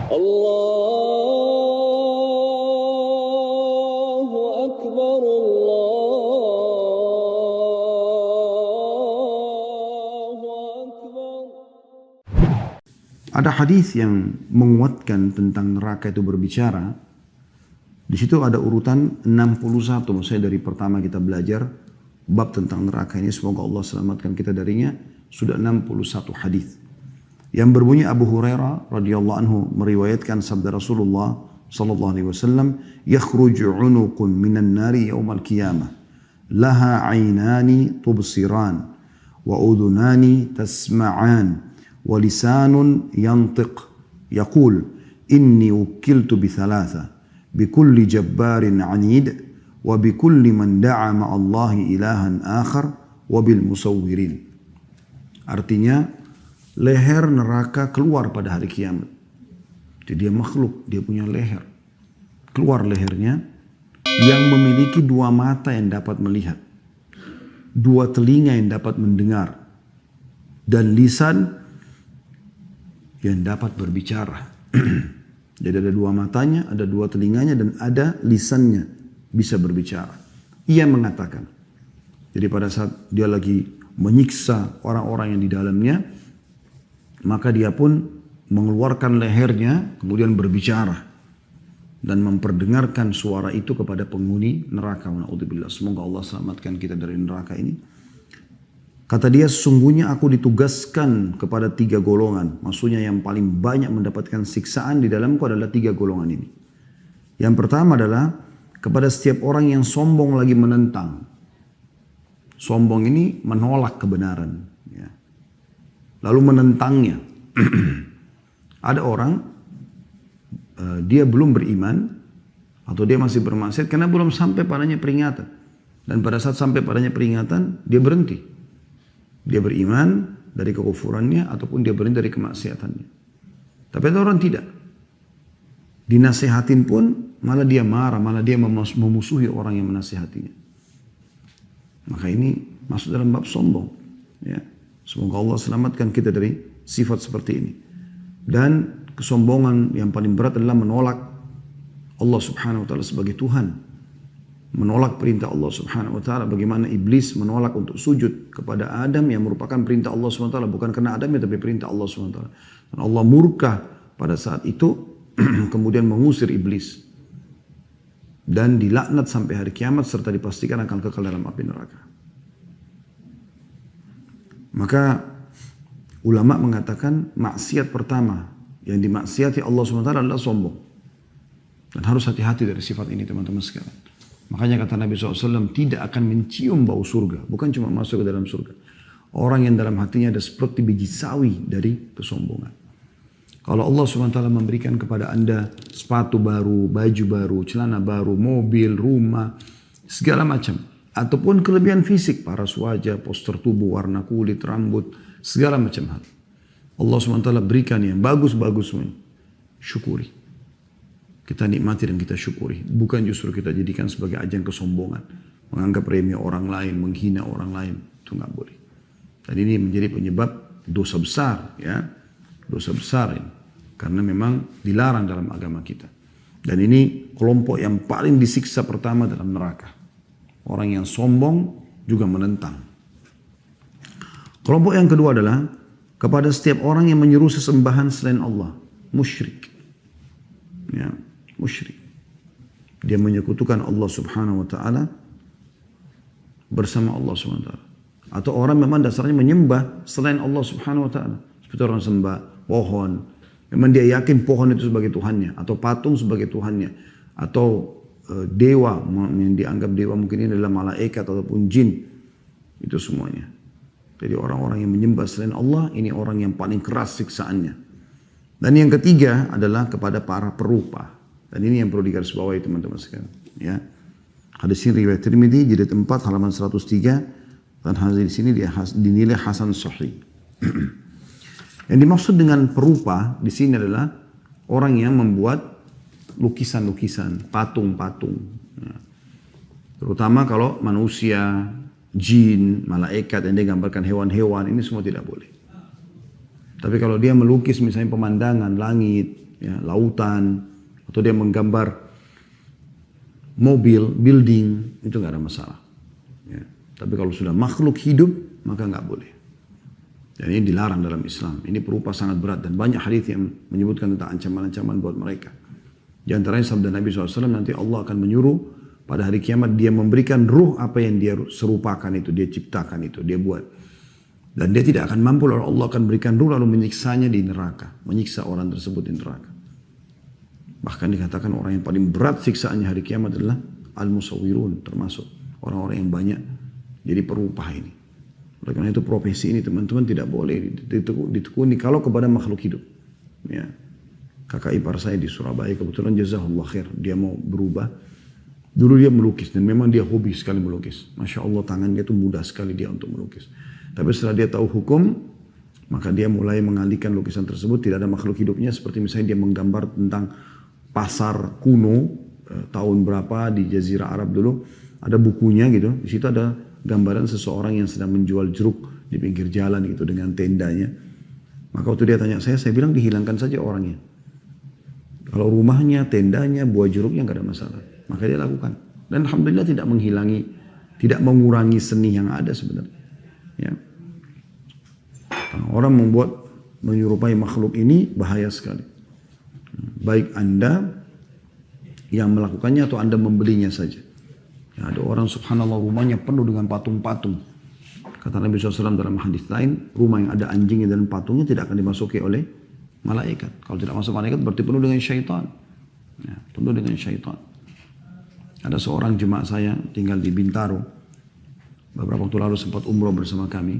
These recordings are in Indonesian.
Allahu Akbar, Allahu Akbar. Ada hadis yang menguatkan tentang neraka itu berbicara. Di situ ada urutan 61, maksudnya dari pertama kita belajar bab tentang neraka ini, semoga Allah selamatkan kita darinya, sudah 61 hadis. Yang berbunyi Abu Hurairah radhiyallahu anhu meriwayatkan sabda Rasulullah sallallahu alaihi wasallam, "Yakhruju 'unuqun minan nari yaumal qiyamah, laha 'ainani tubsiran wa udhunani tasma'an wa lisanun yantiq yaqul inni ukiltu bi thalatha bikulli jabbarin 'anid wa bikulli man da'a ma'allahi ilahan akhar wa bil musawwirin." Artinya leher neraka keluar pada hari kiamat. Jadi dia makhluk, dia punya leher. Keluar lehernya yang memiliki dua mata yang dapat melihat, dua telinga yang dapat mendengar, dan lisan yang dapat berbicara. Jadi ada dua matanya, ada dua telinganya, dan ada lisannya bisa berbicara. Ia mengatakan, jadi pada saat dia lagi menyiksa orang-orang yang di dalamnya, maka dia pun mengeluarkan lehernya, kemudian berbicara dan memperdengarkan suara itu kepada penghuni neraka. Na'udzubillah. Semoga Allah selamatkan kita dari neraka ini. Kata dia, sesungguhnya aku ditugaskan kepada 3 golongan. Maksudnya yang paling banyak mendapatkan siksaan di dalamku adalah 3 golongan ini. Yang pertama adalah kepada setiap orang yang sombong lagi menentang. Sombong ini menolak kebenaran. Ya. Lalu menentangnya. Ada orang, dia belum beriman, atau dia masih bermaksiat karena belum sampai padanya peringatan. Dan pada saat sampai padanya peringatan, dia berhenti. Dia beriman dari kekufurannya ataupun dia berhenti dari kemaksiatannya. Tapi ada orang tidak. Dinasehatin pun malah dia marah, malah dia memusuhi orang yang menasehatinya. Maka ini masuk dalam bab sombong. Ya. Semoga Allah selamatkan kita dari sifat seperti ini. Dan kesombongan yang paling berat adalah menolak Allah subhanahu wa ta'ala sebagai Tuhan. Menolak perintah Allah subhanahu wa ta'ala. Bagaimana iblis menolak untuk sujud kepada Adam yang merupakan perintah Allah subhanahu wa ta'ala. Bukan karena Adam ya, tapi perintah Allah subhanahu wa ta'ala. Dan Allah murka pada saat itu kemudian mengusir iblis. Dan dilaknat sampai hari kiamat serta dipastikan akan kekal dalam api neraka. Maka ulama mengatakan maksiat pertama yang dimaksiati Allah subhanahu wa ta'ala adalah sombong. Dan harus hati-hati dari sifat ini teman-teman sekalian. Makanya kata Nabi SAW, tidak akan mencium bau surga. Bukan cuma masuk ke dalam surga. Orang yang dalam hatinya ada seperti biji sawi dari kesombongan. Kalau Allah SWT memberikan kepada anda sepatu baru, baju baru, celana baru, mobil, rumah, segala macam. Ataupun kelebihan fisik, paras wajah, postur tubuh, warna kulit, rambut, segala macam hal. Allah SWT berikan yang bagus-bagus semuanya. Syukuri. Kita nikmati dan kita syukuri. Bukan justru kita jadikan sebagai ajang kesombongan. Menganggap remeh orang lain, menghina orang lain. Itu nggak boleh. Dan ini menjadi penyebab dosa besar. Ya, dosa besar ini. Karena memang dilarang dalam agama kita. Dan ini kelompok yang paling disiksa pertama dalam neraka. Orang yang sombong juga menentang. Kelompok yang kedua adalah kepada setiap orang yang menyeru sesembahan selain Allah. Musyrik. Ya. Musyrik. Dia menyekutukan Allah subhanahu wa ta'ala bersama Allah subhanahu wa ta'ala. Atau orang memang dasarnya menyembah selain Allah subhanahu wa ta'ala. Seperti orang sembah pohon. Memang dia yakin pohon itu sebagai Tuhannya. Atau patung sebagai Tuhannya. Atau dewa yang dianggap dewa mungkin ini adalah malaikat ataupun jin. Itu semuanya. Jadi orang-orang yang menyembah selain Allah ini orang yang paling keras siksaannya. Dan yang ketiga adalah kepada para perupa. Dan ini yang perlu digarisbawahi teman-teman sekalian. Ya. Hadis ini riwayat Tirmidzi jilid 4 halaman 103 dan hadis ini dia dinilai hasan sahih. Yang dimaksud dengan perupa di sini adalah orang yang membuat lukisan-lukisan, patung-patung. Ya. Terutama kalau manusia, jin, malaikat yang dia gambarkan hewan-hewan, ini semua tidak boleh. Tapi kalau dia melukis misalnya pemandangan, langit, ya, lautan, atau dia menggambar mobil, building, itu nggak ada masalah. Ya. Tapi kalau sudah makhluk hidup, maka nggak boleh. Dan ini dilarang dalam Islam. Ini berupa sangat berat dan banyak hadis yang menyebutkan tentang ancaman-ancaman buat mereka. Di antaranya sabda Nabi SAW, nanti Allah akan menyuruh pada hari kiamat dia memberikan ruh apa yang dia serupakan itu, dia ciptakan itu, dia buat. Dan dia tidak akan mampu, lalu Allah akan berikan ruh lalu menyiksanya di neraka, menyiksa orang tersebut di neraka. Bahkan dikatakan orang yang paling berat siksaannya hari kiamat adalah al-musawwirun, termasuk orang-orang yang banyak jadi perupah ini. Oleh karena itu profesi ini teman-teman tidak boleh ditekuni kalau kepada makhluk hidup. Ya. Kakak ipar saya di Surabaya kebetulan jazakallah khair, dia mau berubah. Dulu dia melukis dan memang dia hobi sekali melukis. Masya Allah tangan dia tuh mudah sekali dia untuk melukis. Tapi setelah dia tahu hukum, maka dia mulai mengalihkan lukisan tersebut. Tidak ada makhluk hidupnya, seperti misalnya dia menggambar tentang pasar kuno tahun berapa di Jazirah Arab dulu. Ada bukunya gitu, di situ ada gambaran seseorang yang sedang menjual jeruk di pinggir jalan gitu dengan tendanya. Maka waktu dia tanya saya bilang dihilangkan saja orangnya. Kalau rumahnya, tendanya, buah jeruknya nggak ada masalah. Maka dia lakukan. Dan alhamdulillah tidak menghilangi, tidak mengurangi seni yang ada sebenarnya. Ya. Orang menyerupai makhluk ini bahaya sekali. Baik Anda yang melakukannya atau Anda membelinya saja. Ya, ada orang subhanallah rumahnya penuh dengan patung-patung. Kata Nabi SAW dalam hadis lain, rumah yang ada anjingnya dan patungnya tidak akan dimasuki oleh malaikat. Kalau tidak masuk malaikat berarti penuh dengan syaitan. Ya, penuh dengan syaitan. Ada seorang jemaah saya tinggal di Bintaro. Beberapa waktu lalu sempat umroh bersama kami.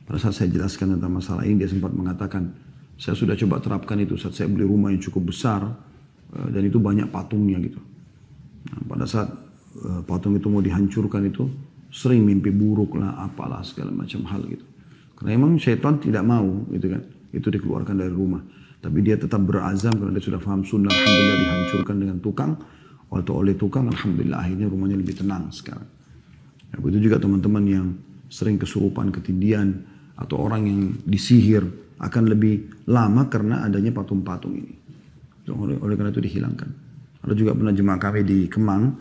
Pada saat saya jelaskan tentang masalah ini, dia sempat mengatakan, saya sudah coba terapkan itu saat saya beli rumah yang cukup besar dan itu banyak patungnya gitu. Nah, pada saat patung itu mau dihancurkan itu sering mimpi buruk lah, apalah segala macam hal gitu. Karena memang syaitan tidak mau gitu kan, itu dikeluarkan dari rumah. Tapi dia tetap berazam karena dia sudah paham sunnah. Alhamdulillah dihancurkan dengan tukang atau oleh tukang. Alhamdulillah akhirnya rumahnya lebih tenang sekarang. Ya, begitu juga teman-teman yang sering kesurupan, ketindian atau orang yang disihir akan lebih lama karena adanya patung-patung ini. Oleh karena itu dihilangkan. Ada juga pernah jemaah kami di Kemang,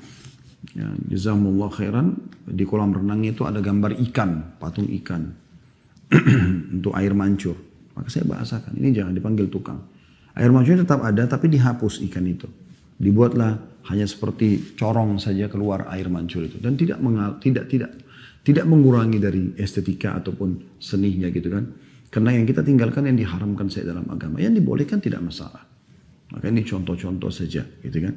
ya, jazakumullah khairan, di kolam renangnya itu ada gambar ikan, patung ikan untuk air mancur. Maka saya bahasakan, ini jangan dipanggil tukang. Air mancurnya tetap ada tapi dihapus ikan itu. Dibuatlah hanya seperti corong saja keluar air mancur itu dan tidak mengurangi dari estetika ataupun seninya gitu kan. Karena yang kita tinggalkan yang diharamkan saya dalam agama, yang dibolehkan tidak masalah. Maka ini contoh-contoh saja gitu kan.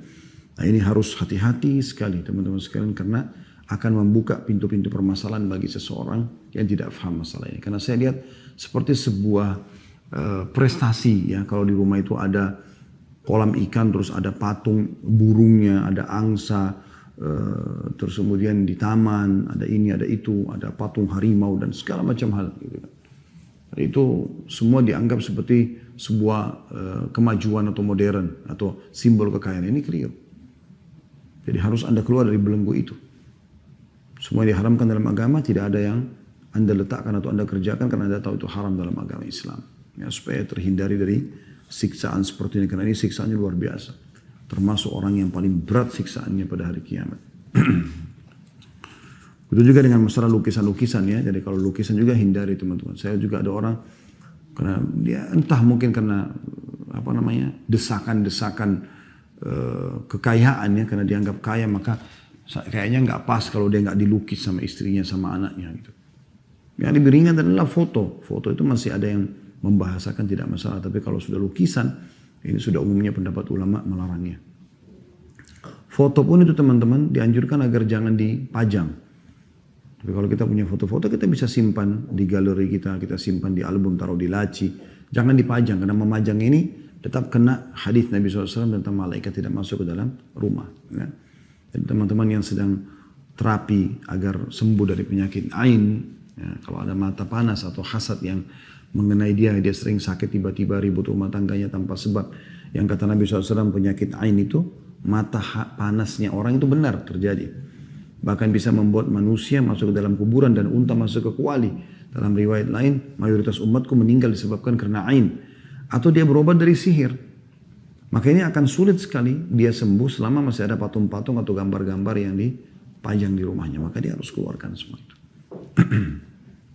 Nah ini harus hati-hati sekali teman-teman sekalian karena akan membuka pintu-pintu permasalahan bagi seseorang yang tidak paham masalah ini. Karena saya lihat seperti sebuah prestasi ya kalau di rumah itu ada kolam ikan terus ada patung burungnya, ada angsa, terus kemudian di taman ada ini ada itu, ada patung harimau dan segala macam hal gitu kan. Itu semua dianggap seperti sebuah kemajuan atau modern atau simbol kekayaan. Ini keliru. Jadi harus Anda keluar dari belenggu itu. Semua diharamkan dalam agama, tidak ada yang Anda letakkan atau Anda kerjakan karena Anda tahu itu haram dalam agama Islam. Ya, supaya terhindari dari siksaan seperti ini. Karena ini siksaannya luar biasa. Termasuk orang yang paling berat siksaannya pada hari kiamat. Itu juga dengan masalah lukisan-lukisan ya. Jadi kalau lukisan juga hindari teman-teman. Saya juga ada orang karena dia entah mungkin karena desakan-desakan kekayaan ya, karena dianggap kaya maka kayaknya nggak pas kalau dia nggak dilukis sama istrinya sama anaknya gitu. Yang lebih ringan adalah foto. Foto itu masih ada yang membahasakan tidak masalah. Tapi kalau sudah lukisan ini sudah umumnya pendapat ulama melarangnya. Foto pun itu teman-teman dianjurkan agar jangan dipajang. Tapi kalau kita punya foto-foto kita bisa simpan di galeri kita simpan di album, taruh di laci. Jangan dipajang karena memajang ini tetap kena hadis Nabi SAW tentang malaikat tidak masuk ke dalam rumah. Ya. Jadi teman-teman yang sedang terapi agar sembuh dari penyakit ain, ya, kalau ada mata panas atau hasad yang mengenai dia sering sakit tiba-tiba ribut rumah tangganya tanpa sebab. Yang kata Nabi SAW penyakit ain itu mata panasnya orang itu benar terjadi. Bahkan bisa membuat manusia masuk ke dalam kuburan dan unta masuk ke kuali. Dalam riwayat lain, mayoritas umatku meninggal disebabkan karena ain. Atau dia berobat dari sihir. Maka ini akan sulit sekali dia sembuh selama masih ada patung-patung atau gambar-gambar yang dipajang di rumahnya. Maka dia harus keluarkan semua itu.